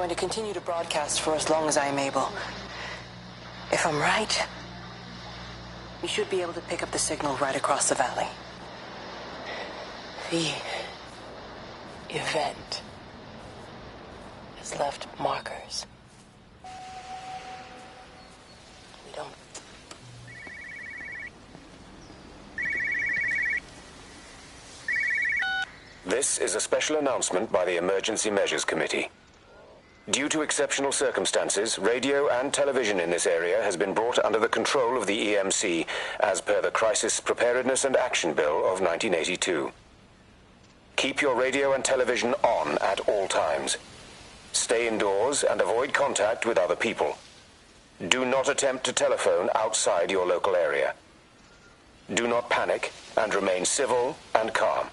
going to continue to broadcast for as long as I am able. If I'm right, we should be able to pick up the signal right across the valley. The event has left markers. We don't... This is a special announcement by the Emergency Measures Committee. Due to exceptional circumstances, radio and television in this area has been brought under the control of the EMC as per the Crisis Preparedness and Action Bill of 1982. Keep your radio and television on at all times. Stay indoors and avoid contact with other people. Do not attempt to telephone outside your local area. Do not panic and remain civil and calm.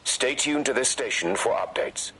Stay tuned to this station for updates.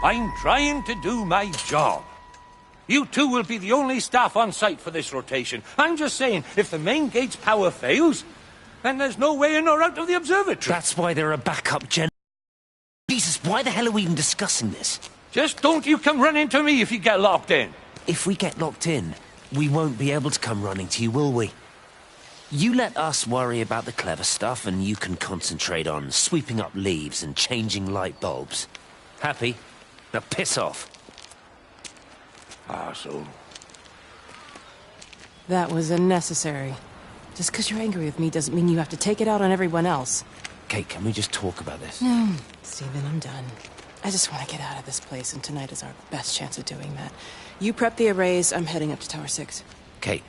I'm trying to do my job. You two will be the only staff on site for this rotation. I'm just saying, if the main gate's power fails, then there's no way in or out of the observatory. That's why there are backup Jesus, why the hell are we even discussing this? Just don't you come running to me if you get locked in. If we get locked in, we won't be able to come running to you, will we? You let us worry about the clever stuff, and you can concentrate on sweeping up leaves and changing light bulbs. Happy? Now piss off. Arsehole. That was unnecessary. Just because you're angry with me doesn't mean you have to take it out on everyone else. Kate, can we just talk about this? No, Stephen, I'm done. I just want to get out of this place, and tonight is our best chance of doing that. You prep the arrays, I'm heading up to Tower 6. Kate.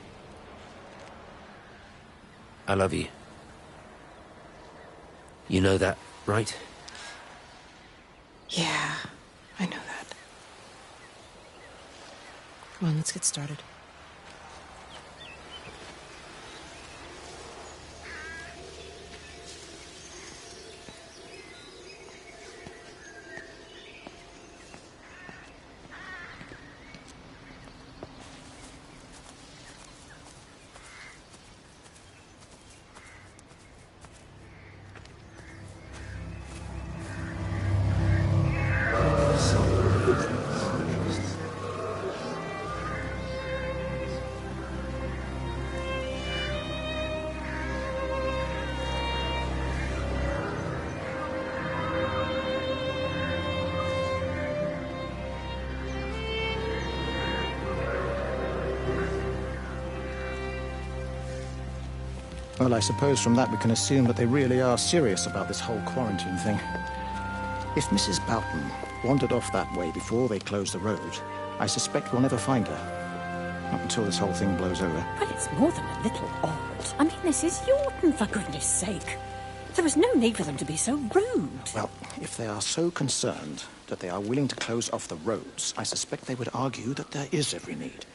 I love you. You know that, right? Yeah, I know that. Come on, let's get started. Well, I suppose from that we can assume that they really are serious about this whole quarantine thing. If Mrs. Boughton wandered off that way before they closed the road, I suspect we'll never find her. Not until this whole thing blows over. Well, it's more than a little odd. I mean, this is Yorton, for goodness sake. There was no need for them to be so rude. Well, if they are so concerned that they are willing to close off the roads, I suspect they would argue that there is every need.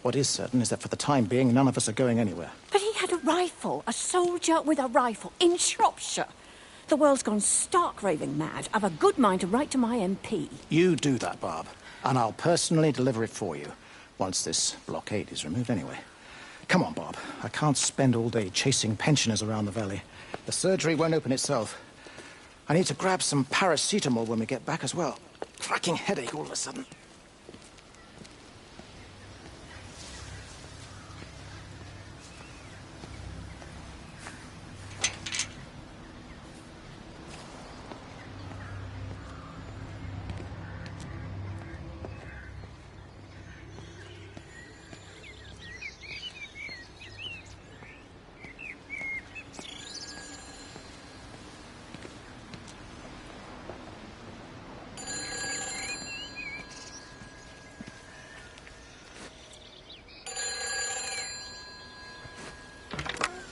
What is certain is that for the time being, none of us are going anywhere. But he had a rifle, a soldier with a rifle, in Shropshire. The world's gone stark raving mad. I've a good mind to write to my MP. You do that, Barb, and I'll personally deliver it for you, once this blockade is removed anyway. Come on, Bob. I can't spend all day chasing pensioners around the valley. The surgery won't open itself. I need to grab some paracetamol when we get back as well. Cracking headache all of a sudden.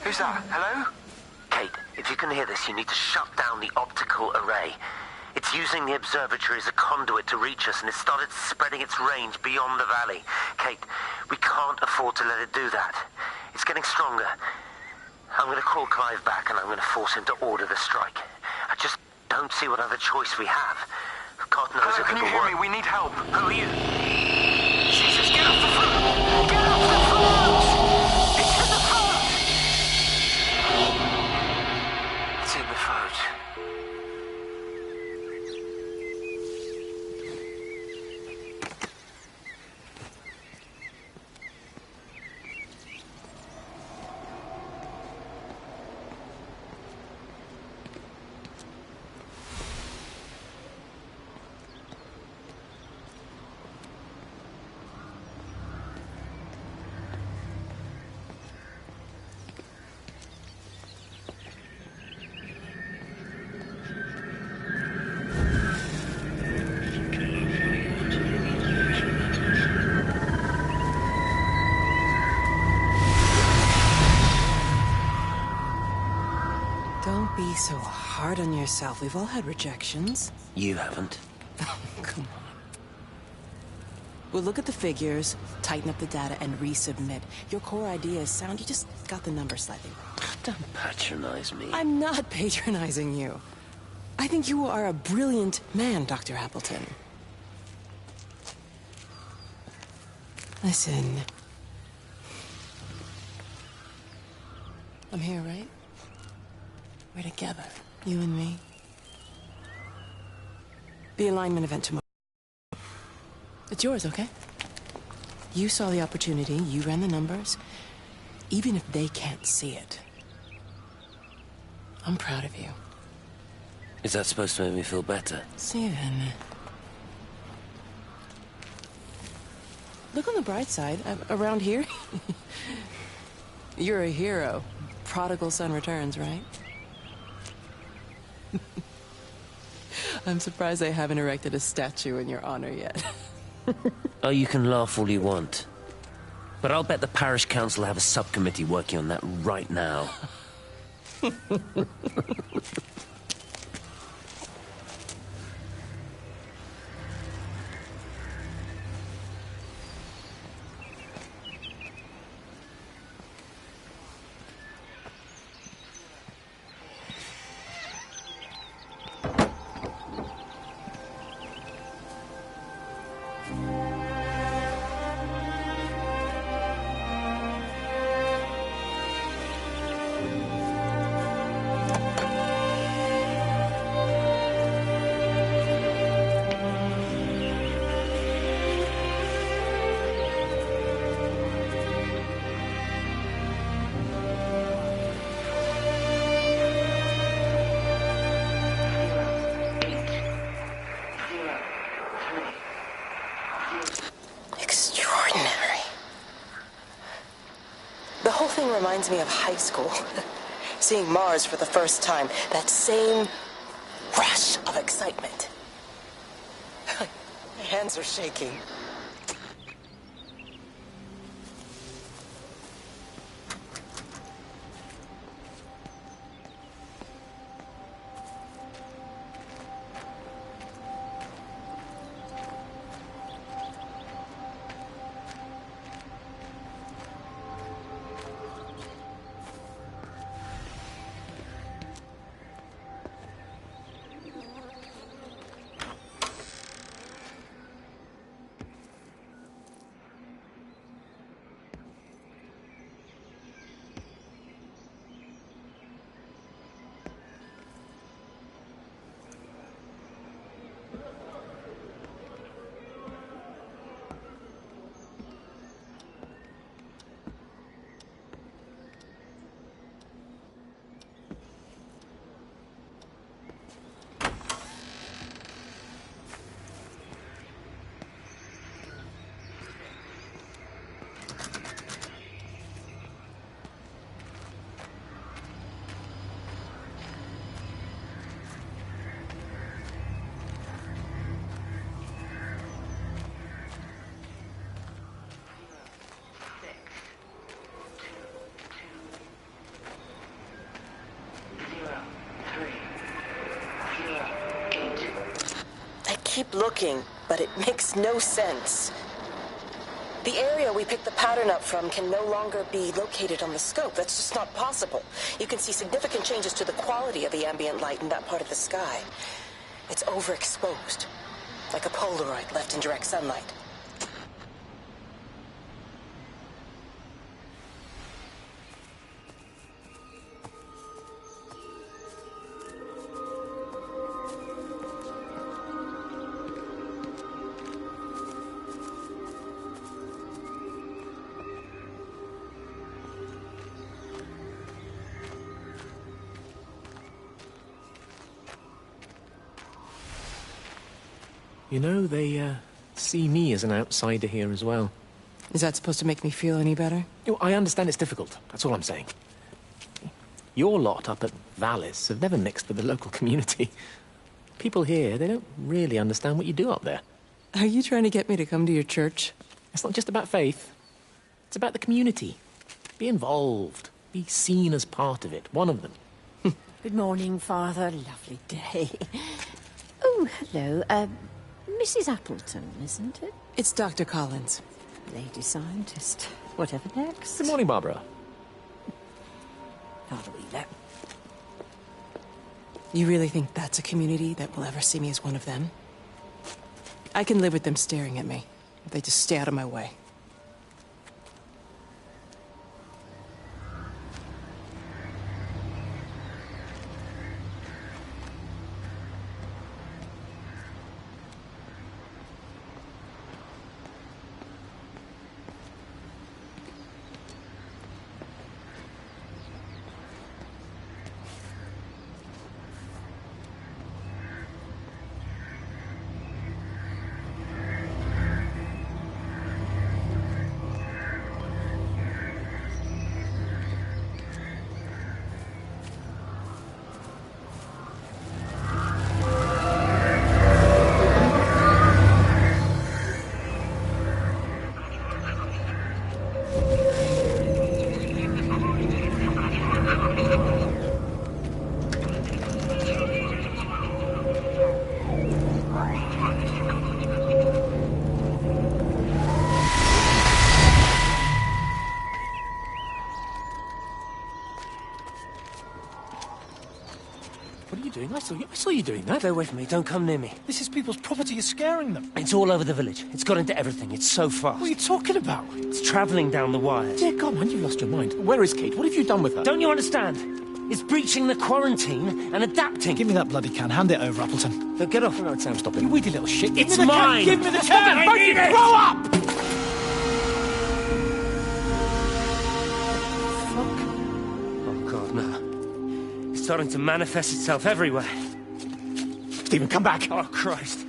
Who's that? Hello? Kate, if you can hear this, you need to shut down the optical array. It's using the observatory as a conduit to reach us, and it's started spreading its range beyond the valley. Kate, we can't afford to let it do that. It's getting stronger. I'm going to call Clive back, and I'm going to force him to order the strike. I just don't see what other choice we have. God knows if Can you hear me? We need help. Who are you? Jesus, get off the phone! Get off the phone! It's in the phone! It's in the phone. Don't be so hard on yourself. We've all had rejections. You haven't. Come on. We'll look at the figures, tighten up the data, and resubmit. Your core idea is sound. You just got the numbers slightly wrong. Don't patronize me. I'm not patronizing you. I think you are a brilliant man, Dr. Appleton. Listen. I'm here, right? We're together, you and me. The alignment event tomorrow. It's yours, okay? You saw the opportunity, you ran the numbers. Even if they can't see it, I'm proud of you. Is that supposed to make me feel better? Steven. Look on the bright side. Around here, you're a hero. Prodigal son returns, right? I'm surprised they haven't erected a statue in your honor yet. Oh, you can laugh all you want. But I'll bet the parish council have a subcommittee working on that right now. Extraordinary. The whole thing reminds me of high school. Seeing Mars for the first time. That same rush of excitement. My hands are shaking. keep looking, but it makes no sense. The area we picked the pattern up from can no longer be located on the scope. That's just not possible. You can see significant changes to the quality of the ambient light in that part of the sky. It's overexposed, like a Polaroid left in direct sunlight. You know, they see me as an outsider here as well. Is that supposed to make me feel any better? You know, I understand it's difficult. That's all I'm saying. Your lot up at Vallis have never mixed with the local community. People here, they don't really understand what you do up there. Are you trying to get me to come to your church? It's not just about faith. It's about the community. Be involved. Be seen as part of it. One of them. Good morning, Father. Lovely day. Oh, hello. Mrs. Appleton, isn't it? It's Dr. Collins. Lady scientist. Whatever next. Good morning, Barbara. Father Wheeler. You really think that's a community that will ever see me as one of them? I can live with them staring at me, if they just stay out of my way. I saw you doing that. Stay away from me. Don't come near me. This is people's property. You're scaring them. It's all over the village. It's got into everything. It's so fast. What are you talking about? It's travelling down the wires. Dear God, man, you've lost your mind. Where is Kate? What have you done with her? Don't you understand? It's breaching the quarantine and adapting. Give me that bloody can. Hand it over, Appleton. No, get off. No, Sam, stop it. You weedy little shit. Give It's me the mine. Can. Give me the Stop can. it. I need it. Grow up! Oh, God, no. It's starting to manifest itself everywhere. Stephen, come back. Oh, Christ.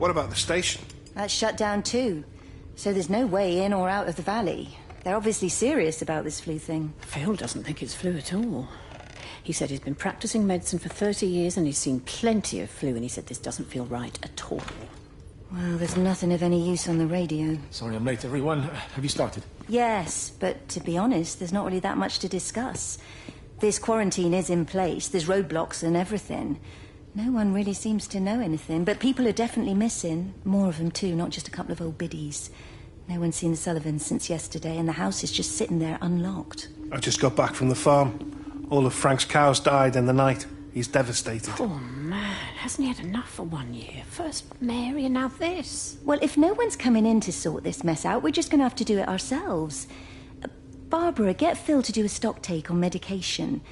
What about the station? That's shut down too, so there's no way in or out of the valley. They're obviously serious about this flu thing. Phil doesn't think it's flu at all. He said he's been practicing medicine for 30 years and he's seen plenty of flu, and he said this doesn't feel right at all. Well, there's nothing of any use on the radio. Sorry I'm late, everyone. Have you started? Yes, but to be honest, there's not really that much to discuss. This quarantine is in place, there's roadblocks and everything. No one really seems to know anything, but people are definitely missing. More of them too, not just a couple of old biddies. No one's seen the Sullivans since yesterday, and the house is just sitting there unlocked. I just got back from the farm. All of Frank's cows died in the night. He's devastated. Poor man. Hasn't he had enough for 1 year? First Mary and now this. Well, if no one's coming in to sort this mess out, we're just going to have to do it ourselves. Barbara, get Phil to do a stock take on medication.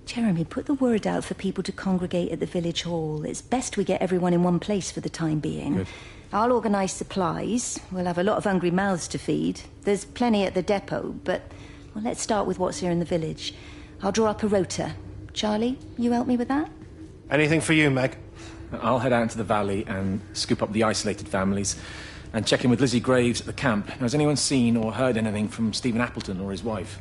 Jeremy, put the word out for people to congregate at the village hall. It's best we get everyone in one place for the time being. Good. I'll organise supplies. We'll have a lot of hungry mouths to feed. There's plenty at the depot, but well, let's start with what's here in the village. I'll draw up a rota. Charlie, you help me with that? Anything for you, Meg? I'll head out into the valley and scoop up the isolated families and check in with Lizzie Graves at the camp. Has anyone seen or heard anything from Stephen Appleton or his wife?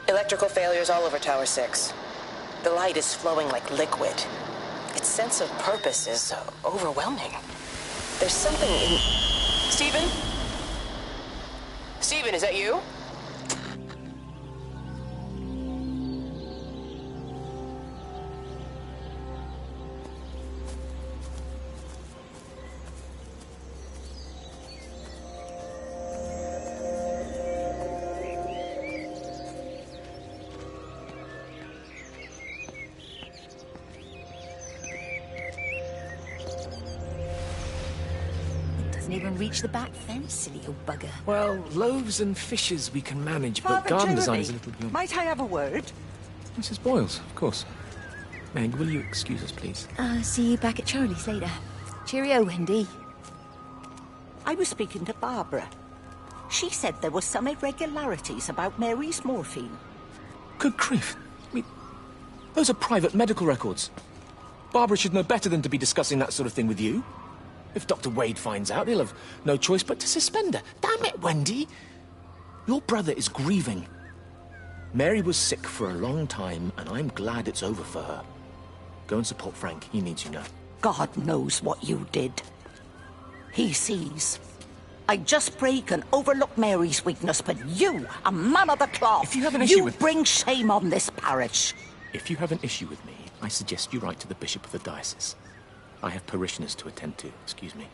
Electrical failures all over Tower 6. The light is flowing like liquid. Its sense of purpose is overwhelming. There's something in... Stephen? Stephen, is that you? Even reach the back fence, silly old bugger. Well, loaves and fishes we can manage, but Father garden Jeremy, design is a little beyond... Might I have a word? Mrs. Boyles, of course. Meg, will you excuse us, please? I'll see you back at Charlie's later. Cheerio, Wendy. I was speaking to Barbara. She said there were some irregularities about Mary's morphine. Good grief. Those are private medical records. Barbara should know better than to be discussing that sort of thing with you. If Dr. Wade finds out, he'll have no choice but to suspend her. Damn it, Wendy! Your brother is grieving. Mary was sick for a long time, and I'm glad it's over for her. Go and support Frank. He needs you now. God knows what you did. He sees. I just break and overlook Mary's weakness, but you, a man of the cloth, if you have an issue you bring shame on this parish. If you have an issue with me, I suggest you write to the Bishop of the Diocese. I have parishioners to attend to. Excuse me.